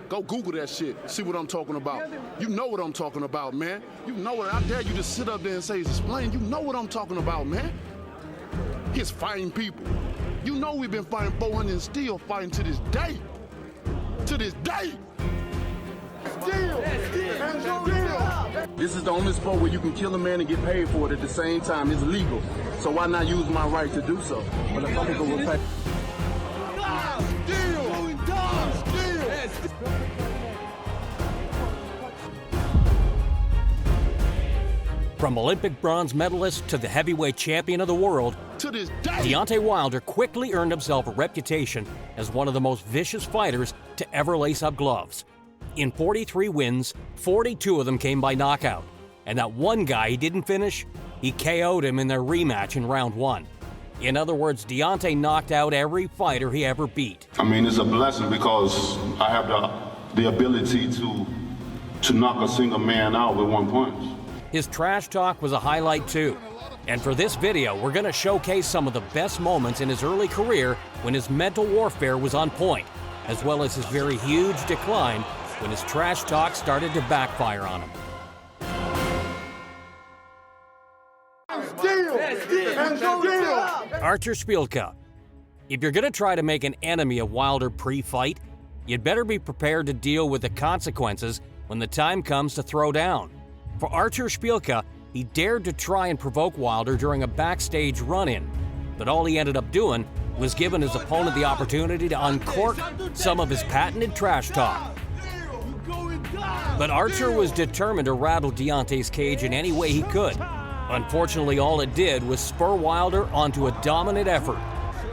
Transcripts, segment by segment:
Go Google that shit. See what I'm talking about. You know what I'm talking about, man. You know what. I dare you to sit up there and say, explain. You know what I'm talking about, man. He's fighting people. You know we've been fighting 400 and still fighting to this day. To this day. Still. This is the only sport where you can kill a man and get paid for it at the same time. It's legal. So why not use my right to do so? But if other people will pay. From Olympic bronze medalist to the heavyweight champion of the world, to this day, Deontay Wilder quickly earned himself a reputation as one of the most vicious fighters to ever lace up gloves. In 43 wins, 42 of them came by knockout. And that one guy he didn't finish, he KO'd him in their rematch in round 1. In other words, Deontay knocked out every fighter he ever beat. I mean, it's a blessing because I have the ability to knock a single man out with one punch. His trash talk was a highlight too. And for this video, we're going to showcase some of the best moments in his early career when his mental warfare was on point, as well as his very huge decline when his trash talk started to backfire on him. 𝐟𝐨𝐫𝐿𝐾. If you're going to try to make an enemy of Wilder pre-fight, you'd better be prepared to deal with the consequences when the time comes to throw down. For 𝐟𝐨𝐫𝐾, he dared to try and provoke Wilder during a backstage run-in, but all he ended up doing was giving his opponent the opportunity to uncork some of his patented trash talk. But Archer was determined to rattle Deontay's cage in any way he could. Unfortunately, all it did was spur Wilder onto a dominant effort.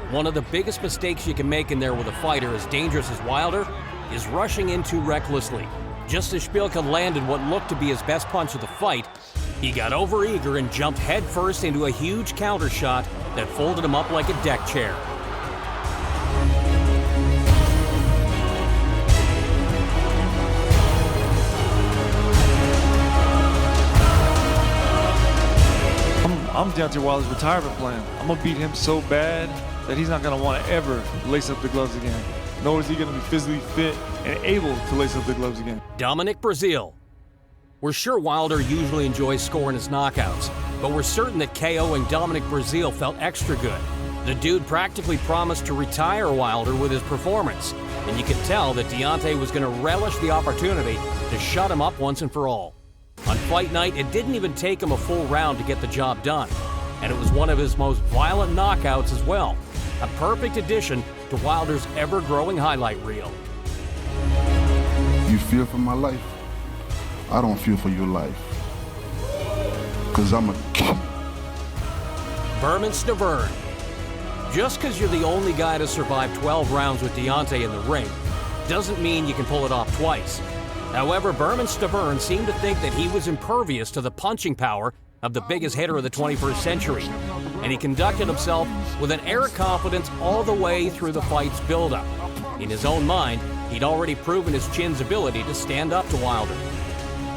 One of the biggest mistakes you can make in there with a fighter as dangerous as Wilder is rushing in too recklessly. Just as 𝐟𝐨𝐫𝐾 landed what looked to be his best punch of the fight, he got overeager and jumped headfirst into a huge counter shot that folded him up like a deck chair. I'm Deontay Wilder's retirement plan. I'm gonna beat him so bad that he's not gonna want to ever lace up the gloves again. Nor is he gonna be physically fit and able to lace up the gloves again. Dominic Breazeale. We're sure Wilder usually enjoys scoring his knockouts, but we're certain that KOing Dominic Breazeale felt extra good. The dude practically promised to retire Wilder with his performance, and you could tell that Deontay was gonna relish the opportunity to shut him up once and for all. On fight night, it didn't even take him a full round to get the job done, and it was one of his most violent knockouts as well. A perfect addition to Wilder's ever-growing highlight reel. You fear for my life? I don't fear for your life. Because I'm a king. Bermane Stiverne. Just because you're the only guy to survive 12 rounds with Deontay in the ring doesn't mean you can pull it off twice. However, Bermane Stiverne seemed to think that he was impervious to the punching power of the biggest hitter of the 21st century, and he conducted himself with an air of confidence all the way through the fight's buildup. In his own mind, he'd already proven his chin's ability to stand up to Wilder.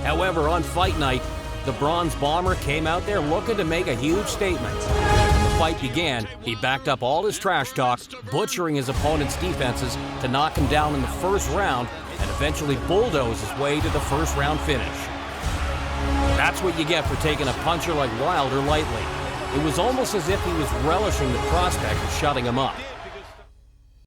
However, on fight night, the Bronze Bomber came out there looking to make a huge statement. When the fight began, he backed up all his trash talk, butchering his opponent's defenses to knock him down in the first round and eventually bulldoze his way to the first round finish. That's what you get for taking a puncher like Wilder lightly. It was almost as if he was relishing the prospect of shutting him up.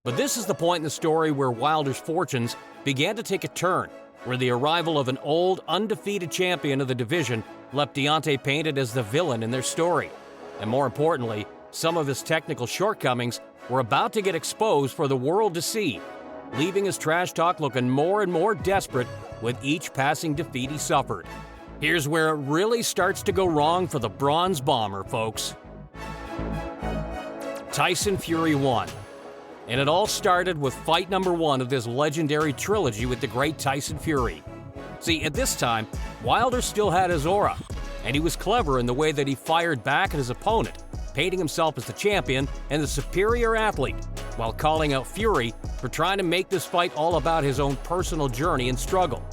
But this is the point in the story where Wilder's fortunes began to take a turn, where the arrival of an old, undefeated champion of the division left Deontay painted as the villain in their story. And more importantly, some of his technical shortcomings were about to get exposed for the world to see, leaving his trash talk looking more and more desperate with each passing defeat he suffered. Here's where it really starts to go wrong for the Bronze Bomber, folks. Tyson Fury 1. And it all started with fight number 1 of this legendary trilogy with the great Tyson Fury. See, at this time, Wilder still had his aura, and he was clever in the way that he fired back at his opponent, painting himself as the champion and the superior athlete, while calling out Fury for trying to make this fight all about his own personal journey and struggle.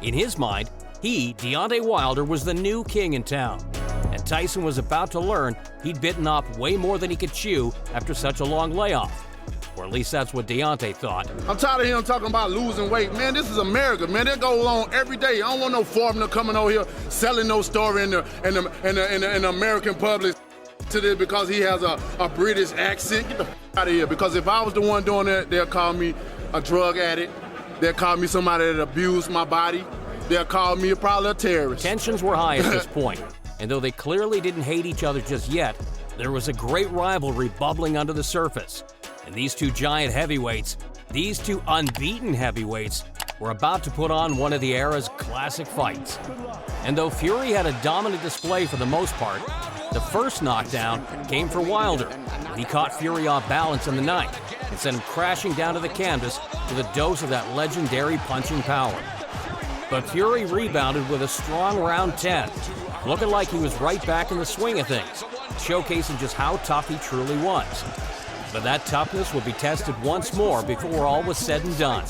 In his mind, he, Deontay Wilder, was the new king in town, and Tyson was about to learn he'd bitten off way more than he could chew after such a long layoff. Or at least that's what Deontay thought. I'm tired of him talking about losing weight. Man, this is America, man. That goes on every day. I don't want no foreigner coming over here selling no story in the American public to this because he has a British accent. Get the out of here. Because if I was the one doing that, they'll call me a drug addict. They'll call me somebody that abused my body. They'll call me probably a terrorist. Tensions were high at this point, and though they clearly didn't hate each other just yet, there was a great rivalry bubbling under the surface. And these two giant heavyweights, these two unbeaten heavyweights, were about to put on one of the era's classic fights. And though Fury had a dominant display for the most part, the first knockdown came for Wilder. He caught Fury off balance in the ninth and sent him crashing down to the canvas with a dose of that legendary punching power. But Fury rebounded with a strong round 10, looking like he was right back in the swing of things, showcasing just how tough he truly was. But that toughness would be tested once more before all was said and done.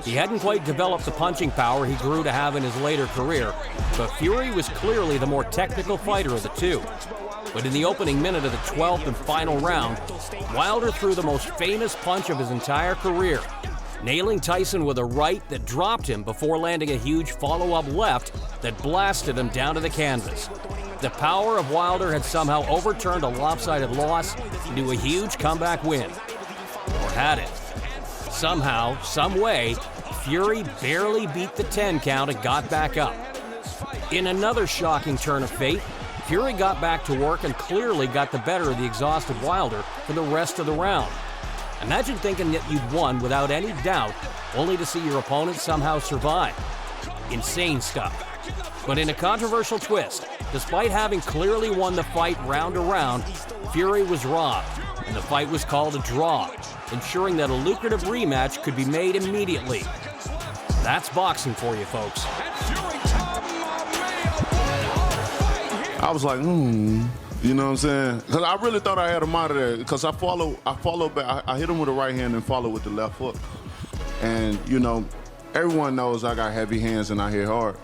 He hadn't quite developed the punching power he grew to have in his later career, but Fury was clearly the more technical fighter of the two. But in the opening minute of the 12th and final round, Wilder threw the most famous punch of his entire career, nailing Tyson with a right that dropped him before landing a huge follow-up left that blasted him down to the canvas. The power of Wilder had somehow overturned a lopsided loss into a huge comeback win. Or had it. Somehow, some way, Fury barely beat the 10 count and got back up. In another shocking turn of fate, Fury got back to work and clearly got the better of the exhausted Wilder for the rest of the round. Imagine thinking that you'd won without any doubt, only to see your opponent somehow survive. Insane stuff. But in a controversial twist, despite having clearly won the fight round to round, Fury was robbed, and the fight was called a draw, ensuring that a lucrative rematch could be made immediately. That's boxing for you, folks. I was like, you know what I'm saying? Because I really thought I had him out of there. Because I follow back. I hit him with the right hand and follow with the left hook. And you know, everyone knows I got heavy hands and I hit hard.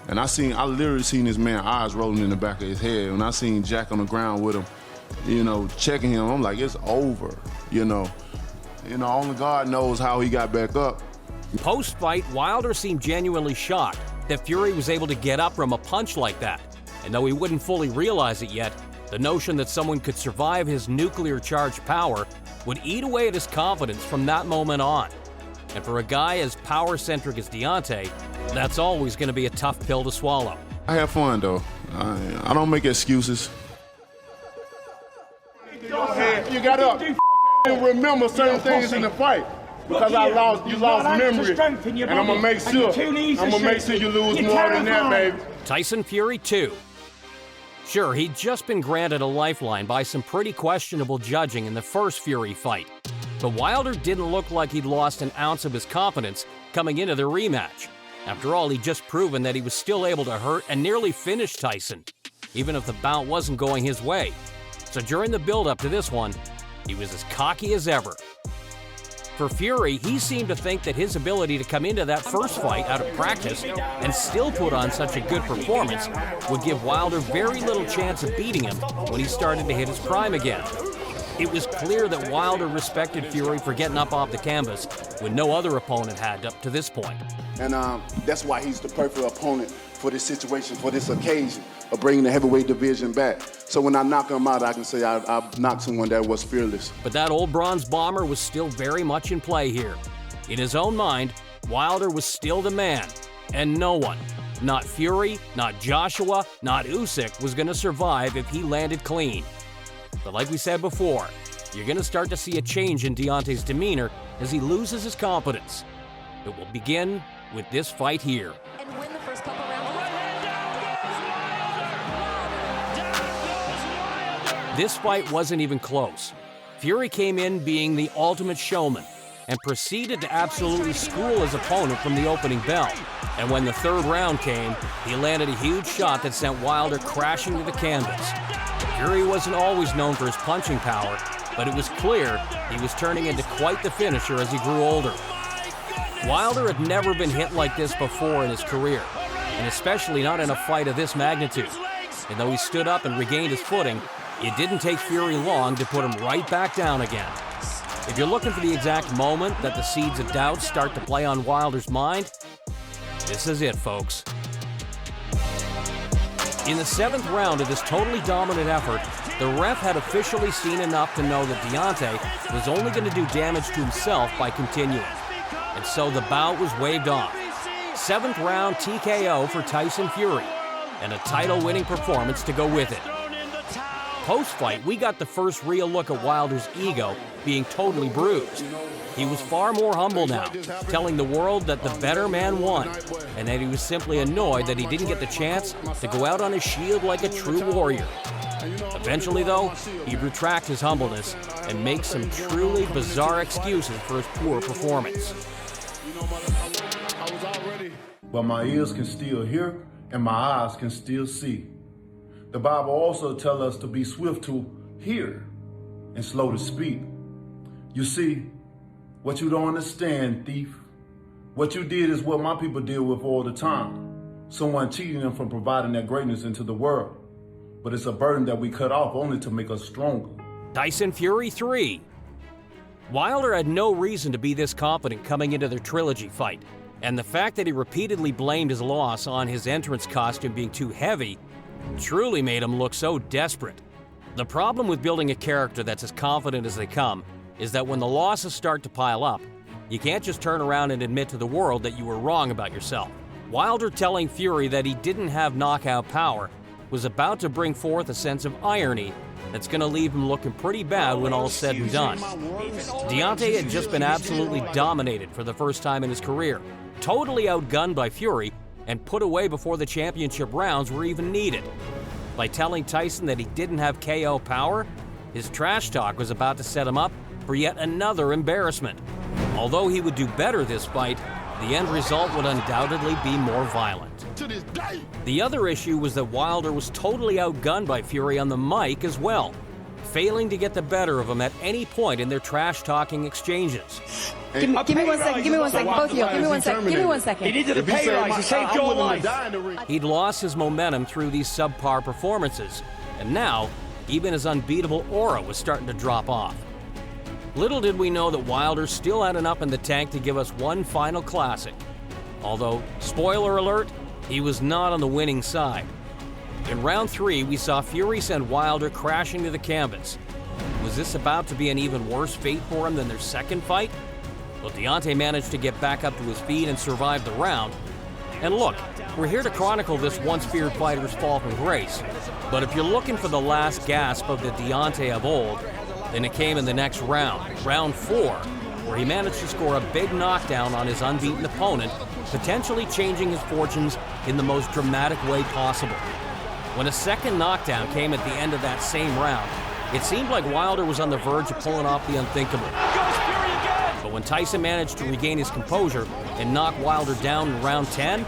And I literally seen this man's eyes rolling in the back of his head. When I seen Jack on the ground with him, you know, checking him, I'm like, it's over. You know, only God knows how he got back up. Post-fight, Wilder seemed genuinely shocked that Fury was able to get up from a punch like that. And though he wouldn't fully realize it yet, the notion that someone could survive his nuclear-charged power would eat away at his confidence from that moment on. And for a guy as power-centric as Deontay, that's always going to be a tough pill to swallow. I have fun, though. I don't make excuses. You got up. You remember certain things in the fight. Because you lost memory. And I'm going to make sure you lose more than that, baby. Tyson Fury 2. Sure, he'd just been granted a lifeline by some pretty questionable judging in the first Fury fight. But Wilder didn't look like he'd lost an ounce of his confidence coming into the rematch. After all, he'd just proven that he was still able to hurt and nearly finish Tyson, even if the bout wasn't going his way. So during the build-up to this one, he was as cocky as ever. For Fury, he seemed to think that his ability to come into that first fight out of practice and still put on such a good performance would give Wilder very little chance of beating him when he started to hit his prime again. It was clear that Wilder respected Fury for getting up off the canvas when no other opponent had up to this point. And that's why he's the perfect opponent for this situation, for this occasion of bringing the heavyweight division back. So when I knock him out, I can say I knocked someone that was fearless. But that old bronze bomber was still very much in play here. In his own mind, Wilder was still the man, and no one, not Fury, not Joshua, not Usyk, was going to survive if he landed clean. But like we said before, you're going to start to see a change in Deontay's demeanor as he loses his confidence. It will begin with this fight here. And win the first couple rounds. This fight wasn't even close. Fury came in being the ultimate showman and proceeded to absolutely school his opponent from the opening bell. And when the third round came, he landed a huge shot that sent Wilder crashing to the canvas. Fury wasn't always known for his punching power, but it was clear he was turning into quite the finisher as he grew older. Wilder had never been hit like this before in his career, and especially not in a fight of this magnitude. And though he stood up and regained his footing, it didn't take Fury long to put him right back down again. If you're looking for the exact moment that the seeds of doubt start to play on Wilder's mind, this is it, folks. In the 7th round of this totally dominant effort, the ref had officially seen enough to know that Deontay was only going to do damage to himself by continuing. And so the bout was waved off. 7th round TKO for Tyson Fury, and a title-winning performance to go with it. Post-fight, we got the first real look at Wilder's ego being totally bruised. He was far more humble now, telling the world that the better man won, and that he was simply annoyed that he didn't get the chance to go out on his shield like a true warrior. Eventually, though, he'd retract his humbleness and make some truly bizarre excuses for his poor performance. But my ears can still hear and my eyes can still see. The Bible also tells us to be swift to hear and slow to speak. You see, what you don't understand, thief, what you did is what my people deal with all the time. Someone cheating them from providing their greatness into the world. But it's a burden that we cut off only to make us stronger. Tyson Fury 3. Wilder had no reason to be this confident coming into their trilogy fight, and the fact that he repeatedly blamed his loss on his entrance costume being too heavy truly made him look so desperate. The problem with building a character that's as confident as they come is that when the losses start to pile up, you can't just turn around and admit to the world that you were wrong about yourself. Wilder telling Fury that he didn't have knockout power was about to bring forth a sense of irony that's going to leave him looking pretty bad when all is said and done. Deontay had just been absolutely dominated for the first time in his career, totally outgunned by Fury, and put away before the championship rounds were even needed. By telling Tyson that he didn't have KO power, his trash talk was about to set him up for yet another embarrassment. Although he would do better this fight, the end result would undoubtedly be more violent. The other issue was that Wilder was totally outgunned by Fury on the mic as well, failing to get the better of him at any point in their trash-talking exchanges. Give me 1 second, both of you, give me 1 second. He needed a pay rise to save your life. He'd lost his momentum through these subpar performances, and now, even his unbeatable aura was starting to drop off. Little did we know that Wilder still had enough in the tank to give us one final classic. Although, spoiler alert, he was not on the winning side. In round 3, we saw Fury send Wilder crashing to the canvas. Was this about to be an even worse fate for him than their second fight? Well, Deontay managed to get back up to his feet and survive the round. And look, we're here to chronicle this once-feared fighter's fall from grace. But if you're looking for the last gasp of the Deontay of old, then it came in the next round, round 4, where he managed to score a big knockdown on his unbeaten opponent, potentially changing his fortunes in the most dramatic way possible. When a second knockdown came at the end of that same round, it seemed like Wilder was on the verge of pulling off the unthinkable. But when Tyson managed to regain his composure and knock Wilder down in round 10,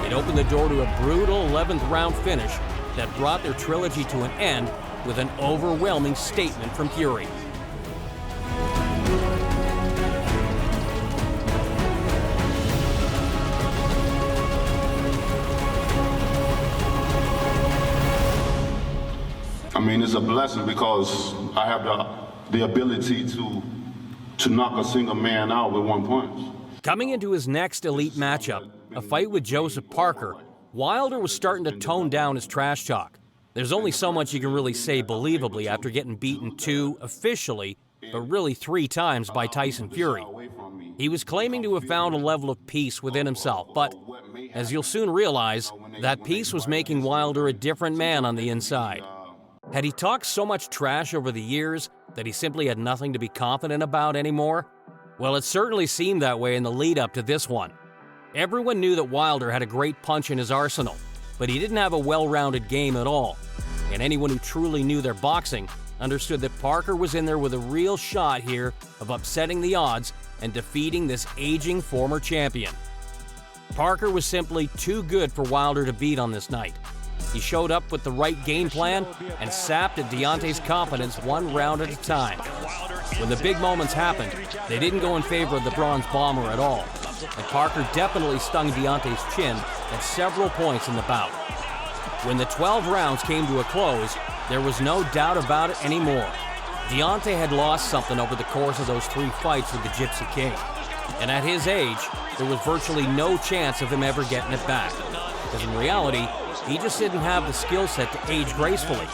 it opened the door to a brutal 11th round finish that brought their trilogy to an end with an overwhelming statement from Fury. I mean, it's a blessing because I have the ability to knock a single man out with one punch. Coming into his next elite matchup, a fight with Joseph Parker, Wilder was starting to tone down his trash talk. There's only so much you can really say believably after getting beaten 2 officially, but really 3 times by Tyson Fury. He was claiming to have found a level of peace within himself, but as you'll soon realize, that peace was making Wilder a different man on the inside. Had he talked so much trash over the years that he simply had nothing to be confident about anymore? Well, it certainly seemed that way in the lead-up to this one. Everyone knew that Wilder had a great punch in his arsenal, but he didn't have a well-rounded game at all. And anyone who truly knew their boxing understood that Parker was in there with a real shot here of upsetting the odds and defeating this aging former champion. Parker was simply too good for Wilder to beat on this night. He showed up with the right game plan and sapped at Deontay's confidence one round at a time. When the big moments happened, they didn't go in favor of the Bronze Bomber at all, and Parker definitely stung Deontay's chin at several points in the bout. When the 12 rounds came to a close, there was no doubt about it anymore. Deontay had lost something over the course of those 3 fights with the Gypsy King. And at his age, there was virtually no chance of him ever getting it back. Because in reality, he just didn't have the skill set to age gracefully.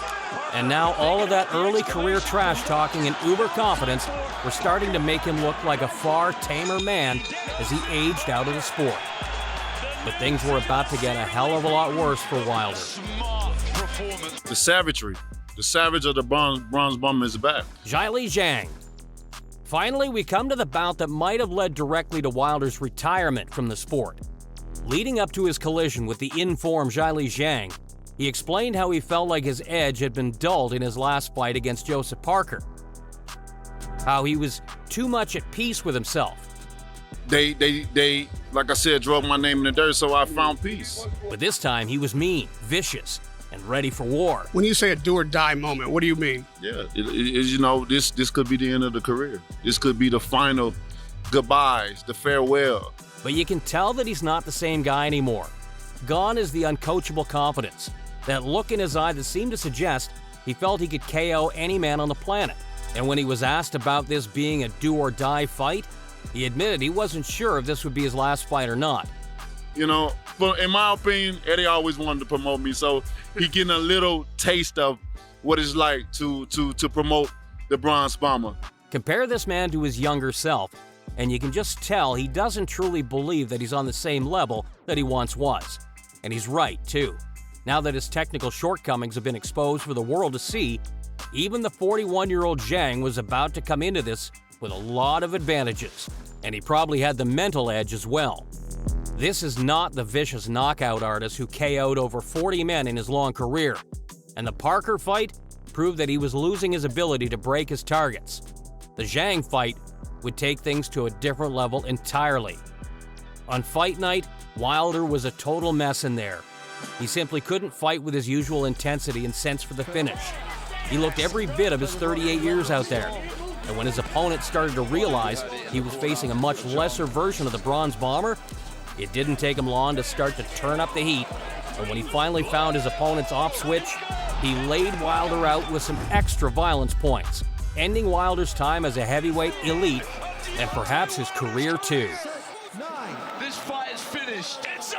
And now all of that early career trash talking and uber confidence were starting to make him look like a far tamer man as he aged out of the sport. But things were about to get a hell of a lot worse for Wilder. The savagery, the savage of the bronze bomber is back. 𝐬𝐫𝐫𝐤. Finally, we come to the bout that might have led directly to Wilder's retirement from the sport. Leading up to his collision with the in-form 𝐬𝐫𝐫𝐤, he explained how he felt like his edge had been dulled in his last fight against Joseph Parker. How he was too much at peace with himself. They, like I said, drove my name in the dirt, so I found peace. But this time, he was mean, vicious, and ready for war. When you say a do-or-die moment, what do you mean? Yeah, you know, this could be the end of the career. This could be the final goodbyes, the farewell. But you can tell that he's not the same guy anymore. Gone is the uncoachable confidence, that look in his eye that seemed to suggest he felt he could KO any man on the planet. And when he was asked about this being a do-or-die fight, he admitted he wasn't sure if this would be his last fight or not. You know, but in my opinion, Eddie always wanted to promote me, so he getting a little taste of what it's like to promote the bronze bomber. Compare this man to his younger self, and you can just tell he doesn't truly believe that he's on the same level that he once was. And he's right, too. Now that his technical shortcomings have been exposed for the world to see, even the 41-year-old Zhang was about to come into this with a lot of advantages, and he probably had the mental edge as well. This is not the vicious knockout artist who KO'd over 40 men in his long career, and the Parker fight proved that he was losing his ability to break his targets. The Zhang fight would take things to a different level entirely. On fight night, Wilder was a total mess in there. He simply couldn't fight with his usual intensity and sense for the finish. He looked every bit of his 38 years out there. And when his opponent started to realize he was facing a much lesser version of the bronze bomber, it didn't take him long to start to turn up the heat. And when he finally found his opponent's off switch, he laid Wilder out with some extra violence points, ending Wilder's time as a heavyweight elite and perhaps his career too. This fight is finished. It's